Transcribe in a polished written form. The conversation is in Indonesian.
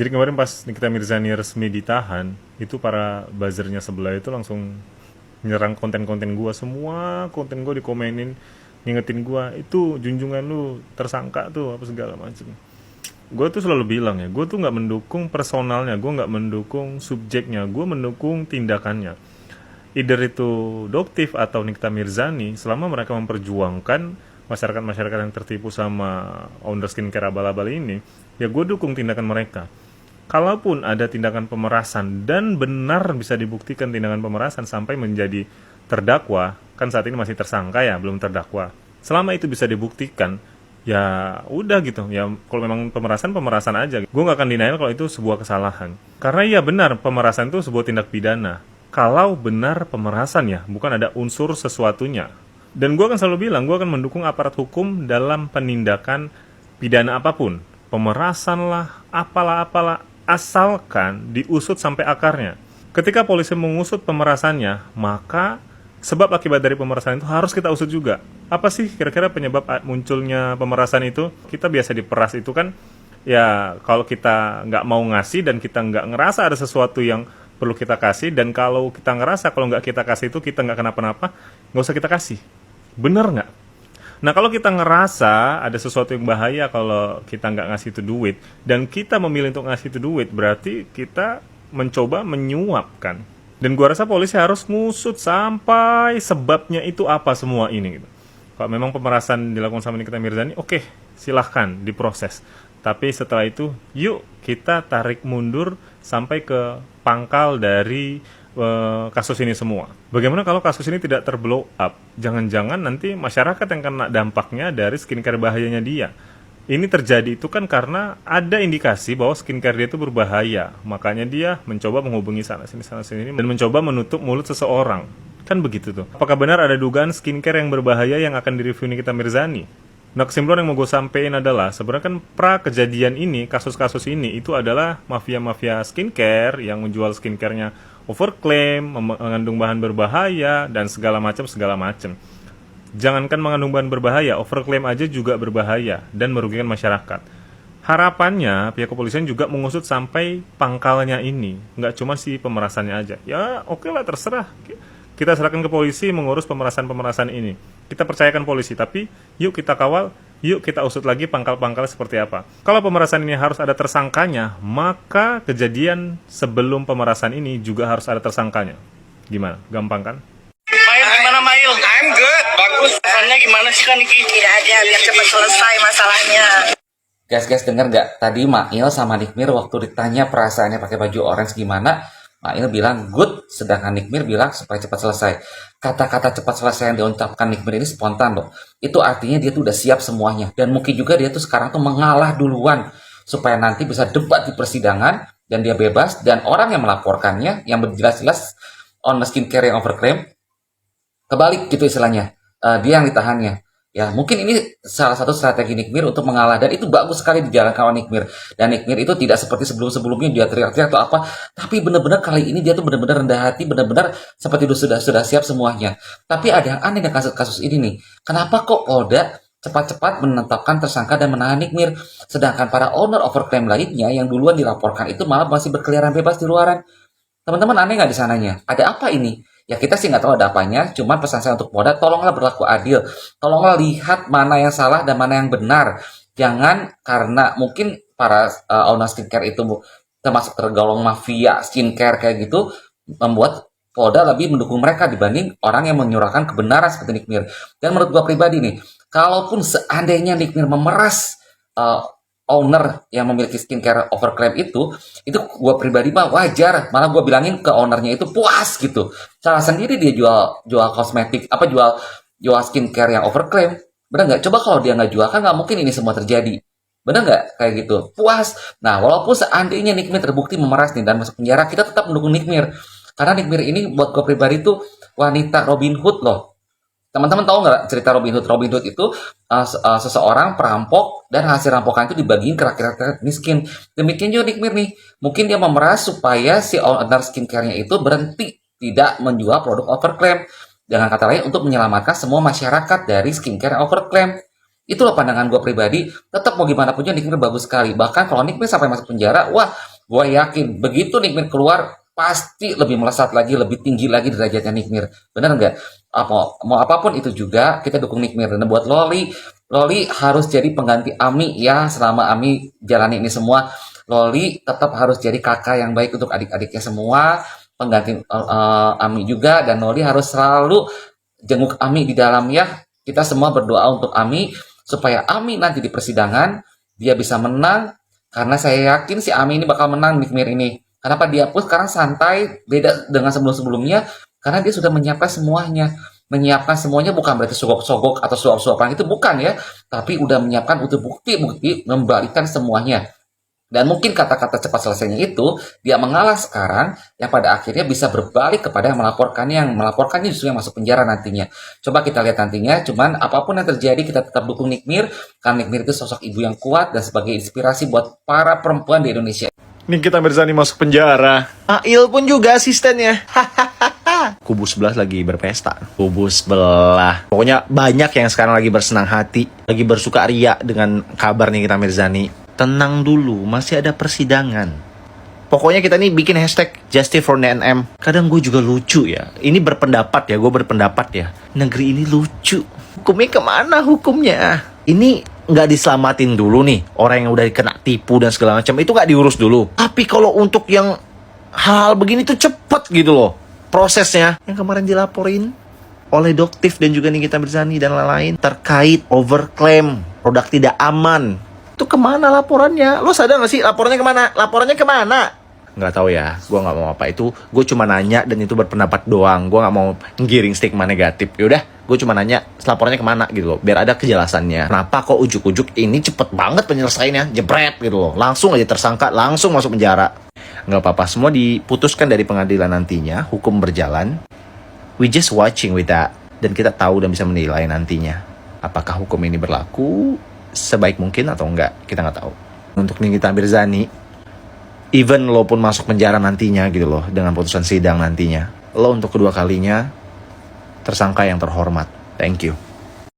Jadi kemarin pas Nikita Mirzani resmi ditahan, itu para buzzernya sebelah itu langsung nyerang konten-konten gua, semua konten gua dikomenin, ngingetin gua itu junjungan lu tersangka tuh apa segala macam. Gue tuh selalu bilang ya, gue tuh nggak mendukung personalnya, gue nggak mendukung subjeknya, gue mendukung tindakannya. Either itu Doktif atau Nikita Mirzani, selama mereka memperjuangkan masyarakat-masyarakat yang tertipu sama owner skincare abal-abal ini, ya gue dukung tindakan mereka. Kalaupun ada tindakan pemerasan dan benar bisa dibuktikan tindakan pemerasan sampai menjadi terdakwa, kan saat ini masih tersangka ya, belum terdakwa. Selama itu bisa dibuktikan, ya udah gitu. Ya kalau memang pemerasan, pemerasan aja. Gue nggak akan denial kalau itu sebuah kesalahan. Karena ya benar, pemerasan itu sebuah tindak pidana. Kalau benar pemerasan ya, bukan ada unsur sesuatunya. Dan gue akan selalu bilang, gue akan mendukung aparat hukum dalam penindakan pidana apapun. Pemerasan lah, apalah-apalah, asalkan diusut sampai akarnya. Ketika polisi mengusut pemerasannya, maka sebab akibat dari pemerasan itu harus kita usut juga. Apa sih kira-kira penyebab munculnya pemerasan itu? Kita biasa diperas itu kan, ya kalau kita nggak mau ngasih dan kita nggak ngerasa ada sesuatu yang perlu kita kasih, dan kalau kita ngerasa kalau nggak kita kasih itu kita nggak kenapa-napa, nggak usah kita kasih. Bener nggak? Nah, kalau kita ngerasa ada sesuatu yang bahaya kalau kita nggak ngasih itu duit, dan kita memilih untuk ngasih itu duit, berarti kita mencoba menyuapkan. Dan gua rasa polisi harus ngusut sampai sebabnya itu apa semua ini gitu. Kalau memang pemerasan dilakukan sama Nikita Mirzani, oke, silahkan diproses. Tapi setelah itu, yuk kita tarik mundur sampai ke pangkal dari kasus ini semua. Bagaimana kalau kasus ini tidak terblow up? Jangan-jangan nanti masyarakat yang kena dampaknya dari skincare bahayanya dia. Ini terjadi itu kan karena ada indikasi bahwa skincare dia itu berbahaya. Makanya dia mencoba menghubungi sana sini dan mencoba menutup mulut seseorang. Kan begitu tuh. Apakah benar ada dugaan skincare yang berbahaya yang akan direview Nikita Mirzani? Nah, kesimpulan yang mau gue sampein adalah sebenarnya kan pra kejadian ini, kasus-kasus ini itu adalah mafia-mafia skincare yang menjual skincare-nya overclaim, mengandung bahan berbahaya dan segala macam. Jangankan mengandung bahan berbahaya, overclaim aja juga berbahaya dan merugikan masyarakat. Harapannya pihak kepolisian juga mengusut sampai pangkalnya ini, nggak cuma si pemerasannya aja. Ya oke lah, terserah. Kita serahkan ke polisi mengurus pemerasan-pemerasan ini. Kita percayakan polisi, tapi yuk kita kawal, yuk kita usut lagi pangkal-pangkal seperti apa. Kalau pemerasan ini harus ada tersangkanya, maka kejadian sebelum pemerasan ini juga harus ada tersangkanya. Gimana? Gampang kan? Mail gimana Mail? I'm good, bagus. Pesannya gimana sih kan Niki? Tidak ada, biar cepat selesai masalahnya. Guys, denger nggak? Tadi Mail sama Nikmir waktu ditanya perasaannya pakai baju orange gimana, Mail bilang good, sedangkan Nikmir bilang supaya cepat selesai. Kata-kata cepat selesai yang diucapkan Nikmir ini spontan loh. Itu artinya dia tuh udah siap semuanya. Dan mungkin juga dia tuh sekarang tuh mengalah duluan. Supaya nanti bisa debat di persidangan, dan dia bebas, dan orang yang melaporkannya, yang berjelas-jelas on skincare yang overclaim, kebalik gitu istilahnya. Dia yang ditahannya. Ya, mungkin ini salah satu strategi Nikmir untuk mengalah, dan itu bagus sekali dijalankan oleh Nikmir. Dan Nikmir itu tidak seperti sebelum-sebelumnya dia teriak-teriak atau apa, tapi benar-benar kali ini dia tuh benar-benar rendah hati, benar-benar seperti itu sudah siap semuanya. Tapi ada yang aneh dengan kasus-kasus ini nih. Kenapa kok Polda cepat-cepat menetapkan tersangka dan menahan Nikmir, sedangkan para owner overclaim lainnya yang duluan dilaporkan itu malah masih berkeliaran bebas di luaran? Teman-teman aneh nggak di sananya? Ada apa ini? Ya kita sih nggak tahu ada apanya, cuman pesan saya untuk Polda, tolonglah berlaku adil. Tolonglah lihat mana yang salah dan mana yang benar. Jangan karena mungkin para owner skincare itu termasuk tergolong mafia skincare kayak gitu, membuat Polda lebih mendukung mereka dibanding orang yang menyurahkan kebenaran seperti Nikmir. Dan menurut gua pribadi nih, kalaupun seandainya Nikmir memeras owner yang memiliki skincare overclaim itu gue pribadi mah wajar, malah gue bilangin ke ownernya itu puas gitu, salah sendiri dia jual kosmetik jual skincare yang overclaim, bener nggak? Coba kalau dia nggak jual kan nggak mungkin ini semua terjadi, bener nggak? Kayak gitu puas. Nah, walaupun seandainya Nikmir terbukti memeras nih dan masuk penjara, kita tetap mendukung Nikmir karena Nikmir ini buat gue pribadi tuh wanita Robin Hood loh. Teman-teman tahu nggak cerita Robin Hood? Robin Hood itu seseorang perampok dan hasil rampokan itu dibagiin ke rakyat miskin. Demikian juga Nikmir nih. Mungkin dia memeras supaya si owner skincare-nya itu berhenti tidak menjual produk overclaim. Dengan kata lain, untuk menyelamatkan semua masyarakat dari skincare yang overclaim. Itulah pandangan gue pribadi. Tetap mau gimana pun Nikmir bagus sekali. Bahkan kalau Nikmir sampai masuk penjara, wah Gue yakin begitu Nikmir keluar pasti lebih melesat lagi, lebih tinggi lagi derajatnya Nikmir. Bener nggak? Mau apapun itu juga kita dukung Nikmir. Dan buat Loli harus jadi pengganti Ami ya selama Ami jalani ini semua. Loli tetap harus jadi kakak yang baik untuk adik-adiknya semua, pengganti Ami juga, dan Loli harus selalu jenguk Ami di dalam ya. Kita semua berdoa untuk Ami supaya Ami nanti di persidangan dia bisa menang, karena saya yakin si Ami ini bakal menang Nikmir ini. Kenapa dia pun sekarang santai, beda dengan sebelum-sebelumnya, karena dia sudah menyiapkan semuanya. Menyiapkan semuanya bukan berarti sogok-sogok atau suap-suapan, itu bukan ya, tapi udah menyiapkan untuk bukti-bukti membalikan semuanya. Dan mungkin kata-kata cepat selesainya itu, dia mengalah sekarang, yang pada akhirnya bisa berbalik kepada yang melaporkannya justru yang masuk penjara nantinya. Coba kita lihat nantinya, cuman apapun yang terjadi, kita tetap dukung Nikmir, karena Nikmir itu sosok ibu yang kuat dan sebagai inspirasi buat para perempuan di Indonesia. Nikita Mirzani masuk penjara. Ail pun juga asistennya. Kubu sebelah lagi berpesta. Kubu sebelah. Pokoknya banyak yang sekarang lagi bersenang hati, lagi bersukaria dengan kabar Nikita Mirzani. Tenang dulu, masih ada persidangan. Pokoknya kita nih bikin hashtag Justice for NM. Kadang gue juga lucu ya. Ini berpendapat ya, gue berpendapat ya. Negeri ini lucu. Hukumnya kemana hukumnya? Ini nggak diselamatin dulu nih. Orang yang udah kena tipu dan segala macam itu nggak diurus dulu. Tapi kalau untuk yang hal begini tuh cepet gitu loh prosesnya. Yang kemarin dilaporin oleh Doktif dan juga Nikita Mirzani dan lain-lain terkait overclaim produk tidak aman. Itu kemana laporannya? Lo sadar gak sih laporannya kemana? Laporannya kemana? Nggak tahu ya, gue nggak mau apa itu. Gue cuma nanya dan itu berpendapat doang. Gue nggak mau ngiring stigma negatif. Yaudah, gue cuma nanya laporannya kemana gitu loh, biar ada kejelasannya. Kenapa kok ujuk-ujuk ini cepet banget penyelesaiannya, jebret gitu loh, langsung aja tersangka, langsung masuk penjara. Nggak apa-apa, semua diputuskan dari pengadilan nantinya, hukum berjalan. We just watching with that, dan kita tahu dan bisa menilai nantinya apakah hukum ini berlaku sebaik mungkin atau enggak, kita nggak tahu. Untuk Nikita Mirzani, even lo pun masuk penjara nantinya gitu loh, dengan putusan sidang nantinya, lo untuk kedua kalinya tersangka yang terhormat. Thank you.